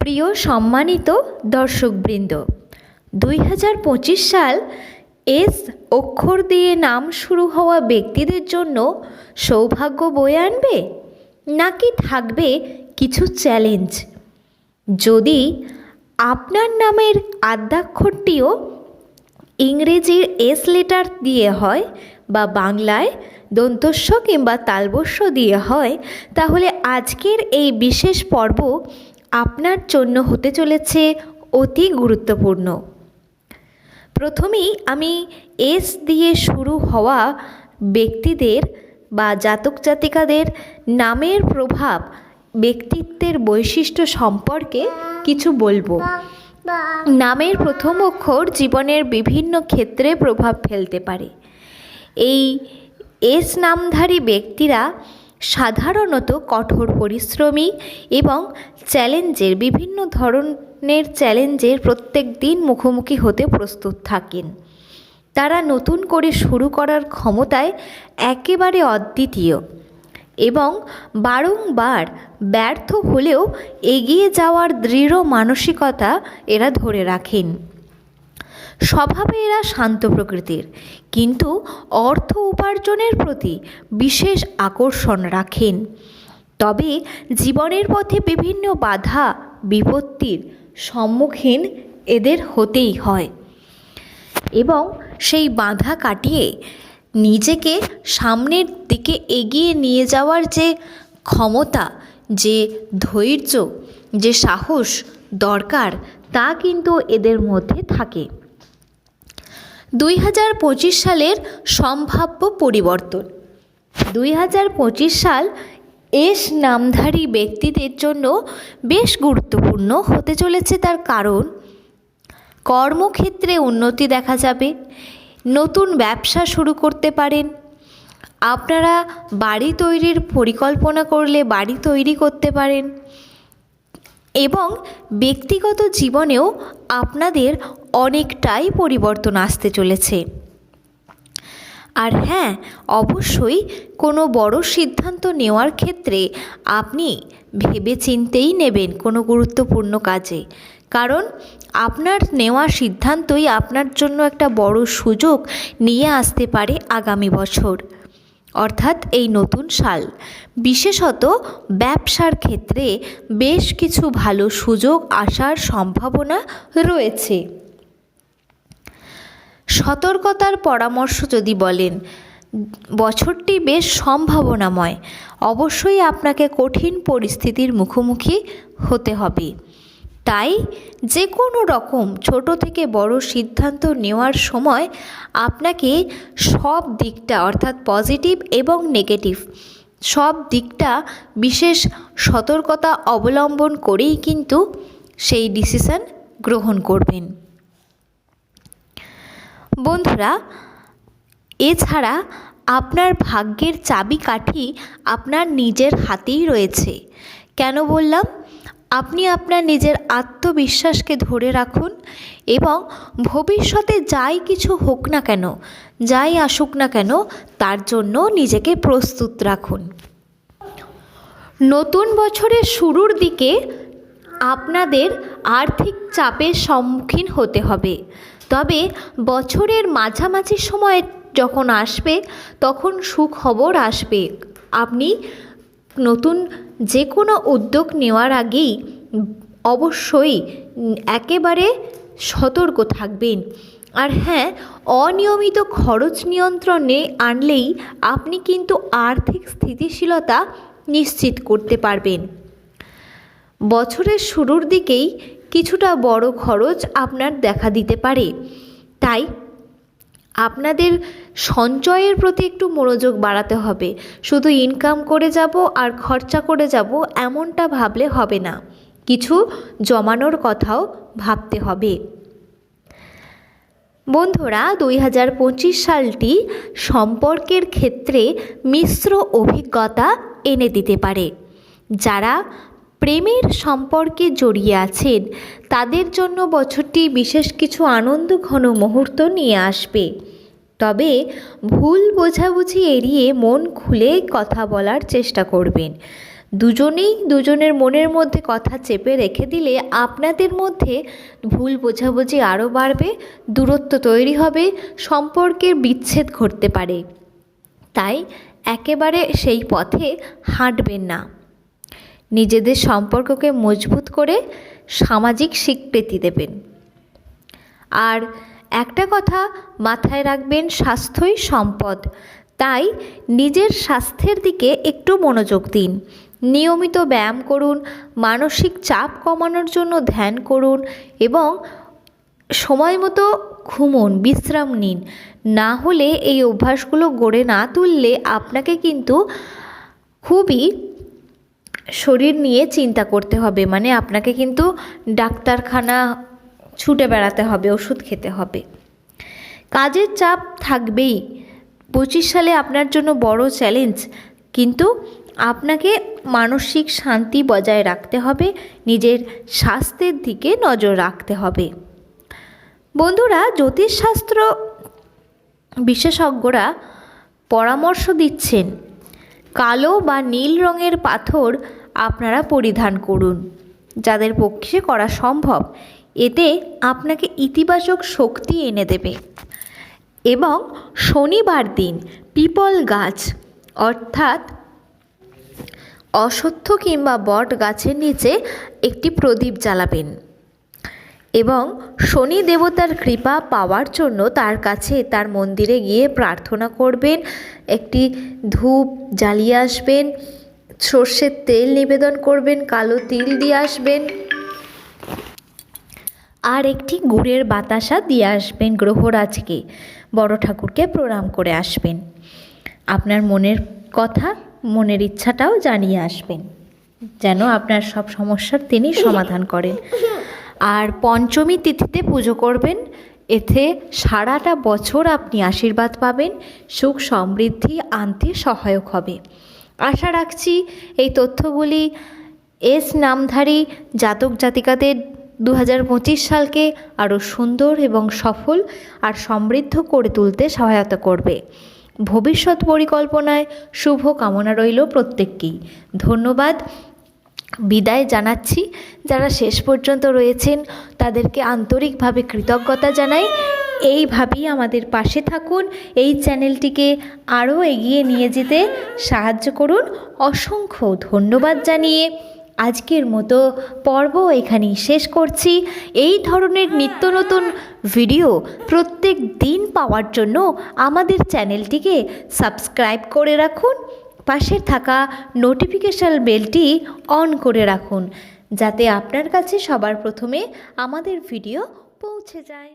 প্রিয় সম্মানিত দর্শকবৃন্দ, 2025 সাল এস অক্ষর দিয়ে নাম শুরু হওয়া ব্যক্তিদের জন্য সৌভাগ্য বয়ে আনবে, নাকি থাকবে কিছু চ্যালেঞ্জ? যদি আপনার নামের আদ্যাক্ষরটিও ইংরেজির এস লেটার দিয়ে হয় বা বাংলায় দন্তস্ব কিংবা তালবস্য দিয়ে হয়, তাহলে আজকের এই বিশেষ পর্ব আপনার জন্য হতে চলেছে অতি গুরুত্বপূর্ণ। প্রথমেই আমি এস দিয়ে শুরু হওয়া ব্যক্তিদের বা জাতক জাতিকাদের নামের প্রভাব, ব্যক্তিত্বের বৈশিষ্ট্য সম্পর্কে কিছু বলবো। নামের প্রথম অক্ষর জীবনের বিভিন্ন ক্ষেত্রে প্রভাব ফেলতে পারে। এই এস নামধারী ব্যক্তিরা সাধারণত কঠোর পরিশ্রমী এবং বিভিন্ন ধরনের চ্যালেঞ্জের প্রত্যেক দিন মুখোমুখি হতে প্রস্তুত থাকেন। তারা নতুন করে শুরু করার ক্ষমতায় একেবারে অদ্বিতীয় এবং বারংবার ব্যর্থ হলেও এগিয়ে যাওয়ার দৃঢ় মানসিকতা এরা ধরে রাখেন। স্বভাবে এরা শান্ত প্রকৃতির, কিন্তু অর্থ উপার্জনের প্রতি বিশেষ আকর্ষণ রাখেন। তবে জীবনের পথে বিভিন্ন বাধা বিপত্তির সম্মুখীন এদের হতেই হয় এবং সেই বাধা কাটিয়ে নিজেকে সামনের দিকে এগিয়ে নিয়ে যাওয়ার যে ক্ষমতা, যে ধৈর্য, যে সাহস দরকার, তা কিন্তু এদের মধ্যে থাকে। 2025 সালের সম্ভাব্য পরিবর্তন। 2025 সাল এস নামধারী ব্যক্তিদের জন্য বেশ গুরুত্বপূর্ণ হতে চলেছে, তার কারণ কর্মক্ষেত্রে উন্নতি দেখা যাবে, নতুন ব্যবসা শুরু করতে পারেন, আপনারা বাড়ি তৈরির পরিকল্পনা করলে বাড়ি তৈরি করতে পারেন এবং ব্যক্তিগত জীবনেও আপনাদের অনেকটাই পরিবর্তন আসতে চলেছে। আর হ্যাঁ, অবশ্যই কোনো বড় সিদ্ধান্ত নেওয়ার ক্ষেত্রে আপনি ভেবেচিন্তেই নেবেন কোনো গুরুত্বপূর্ণ কাজে, কারণ আপনার নেওয়া সিদ্ধান্তই আপনার জন্য একটা বড় সুযোগ নিয়ে আসতে পারে আগামী বছর, অর্থাৎ এই নতুন সাল। বিশেষত ব্যবসার ক্ষেত্রে বেশ কিছু ভালো সুযোগ আসার সম্ভাবনা রয়েছে। সতর্কতার পরামর্শ যদি বলেন, বছরটি বেশ সম্ভাবনাময়। অবশ্যই আপনাকে কঠিন পরিস্থিতির মুখোমুখি হতে হবে। তাই যে কোনো রকম ছোট থেকে বড় সিদ্ধান্ত নেওয়ার সময় আপনাকে সব দিকটা, অর্থাৎ পজিটিভ এবং নেগেটিভ সব দিকটা বিশেষ সতর্কতা অবলম্বন করেই কিন্তু সেই ডিসিশন গ্রহণ করবেন। বন্ধুরা, এছাড়া আপনার ভাগ্যের চাবিকাঠি আপনার নিজের হাতেই রয়েছে। কেন বললাম? আপনি আপনার নিজের আত্মবিশ্বাসকে ধরে রাখুন এবং ভবিষ্যতে যাই কিছু হোক না কেন, যাই আসুক না কেন, তার জন্য নিজেকে প্রস্তুত রাখুন। নতুন বছরের শুরুর দিকে আপনাদের আর্থিক চাপের সম্মুখীন হতে হবে, তবে বছরের মাঝামাঝি সময় যখন আসবে তখন সুখবর আসবে। আপনি নতুন যে কোনো উদ্যোগ নেওয়ার আগেই অবশ্যই একেবারে সতর্ক থাকবেন। আর হ্যাঁ, অনিয়মিত খরচ নিয়ন্ত্রণে আনলেই আপনি কিন্তু আর্থিক স্থিতিশীলতা নিশ্চিত করতে পারবেন। বছরের শুরুর দিকেই কিছুটা বড় খরচ আপনার দেখা দিতে পারে, তাই আপনাদের সঞ্চয়ের প্রতি একটু মনোযোগ বাড়াতে হবে। শুধু ইনকাম করে যাব আর খরচা করে যাব এমনটা ভাবলে হবে না, কিছু জমানোর কথাও ভাবতে হবে। বন্ধুরা, 2025 সালটি সম্পর্কের ক্ষেত্রে মিশ্র অভিজ্ঞতা এনে দিতে পারে। যারা প্রেমের সম্পর্কে জড়িয়ে আছেন তাদের জন্য বছরটি বিশেষ কিছু আনন্দঘন মুহূর্ত নিয়ে আসবে। তবে ভুল বোঝাবুঝি এড়িয়ে মন খুলে কথা বলার চেষ্টা করবেন। দুজনেই দুজনের মনের মধ্যে কথা চেপে রেখে দিলে আপনাদের মধ্যে ভুল বোঝাবুঝি আরও বাড়বে, দূরত্ব তৈরি হবে, সম্পর্কের বিচ্ছেদ ঘটতে পারে। তাই একেবারে সেই পথে হাঁটবেন না। নিজেদের সম্পর্ককে মজবুত করে সামাজিক স্বীকৃতি দেবেন। আর একটা কথা মাথায় রাখবেন, স্বাস্থ্যই সম্পদ। তাই নিজের স্বাস্থ্যের দিকে একটু মনোযোগ দিন। নিয়মিত ব্যায়াম করুন, মানসিক চাপ কমানোর জন্য ধ্যান করুন এবং সময় মতো ঘুমুন, বিশ্রাম নিন। না হলে এই অভ্যাসগুলো গড়ে না তুললে আপনাকে কিন্তু খুবই শরীর নিয়ে চিন্তা করতে হবে, মানে আপনাকে কিন্তু ডাক্তারখানা ছুটে বেড়াতে হবে, ওষুধ খেতে হবে। কাজের চাপ থাকবেই। 25 সালে আপনার জন্য বড় চ্যালেঞ্জ, কিন্তু আপনাকে মানসিক শান্তি বজায় রাখতে হবে, নিজের স্বাস্থ্যের দিকে নজর রাখতে হবে। বন্ধুরা, জ্যোতিষশাস্ত্র বিশেষজ্ঞরা পরামর্শ দিচ্ছেন কালো বা নীল রঙের পাথর আপনারা পরিধান করুন, যাদের পক্ষে করা সম্ভব। এতে আপনাকে ইতিবাচক শক্তি এনে দেবে। এবং শনিবার দিন পিপল গাছ অর্থাৎ অশ্বত্থ কিংবা বট গাছের নিচে একটি প্রদীপ জ্বালাবেন এবং শনি দেবতার কৃপা পাওয়ার জন্য তার কাছে, তার মন্দিরে গিয়ে প্রার্থনা করবেন। একটি ধূপ জ্বালিয়ে আসবেন, সর্ষের তেল নিবেদন করবেন, কালো তিল দিয়ে আসবেন আর একটি গুড়ের বাতাসা দিয়ে আসবেন। গ্রহরাজকে, বড় ঠাকুরকে প্রণাম করে আসবেন। আপনার মনের কথা, মনের ইচ্ছাটাও জানিয়ে আসবেন, যেন আপনার সব সমস্যার তিনি সমাধান করেন। আর পঞ্চমী তিথিতে পুজো করবেন। এতে সারাটা বছর আপনি আশীর্বাদ পাবেন, সুখ সমৃদ্ধি আনতে সহায়ক হবে। আশা রাখছি এই তথ্যগুলি এস নামধারী জাতক জাতিকাদের 2025 সালকে আরও সুন্দর এবং সফল আর সমৃদ্ধ করে তুলতে সহায়তা করবে। ভবিষ্যৎ পরিকল্পনায় শুভ কামনা রইল প্রত্যেককেই। ধন্যবাদ, বিদায় জানাচ্ছি। যারা শেষ পর্যন্ত রয়েছেন তাদেরকে আন্তরিকভাবে কৃতজ্ঞতা জানাই। এইভাবেই আমাদের পাশে থাকুন, এই চ্যানেলটিকে আরও এগিয়ে নিয়ে যেতে সাহায্য করুন। অসংখ্য ধন্যবাদ জানিয়ে আজকের মতো পর্ব এখানেই শেষ করছি। এই ধরনের নিত্য নতুন ভিডিও প্রত্যেক দিন পাওয়ার জন্য আমাদের চ্যানেলটিকে সাবস্ক্রাইব করে রাখুন, পাশে থাকা নোটিফিকেশন বেলটি অন করে রাখুন, যাতে আপনার কাছে সবার প্রথমে আমাদের ভিডিও পৌঁছে যায়।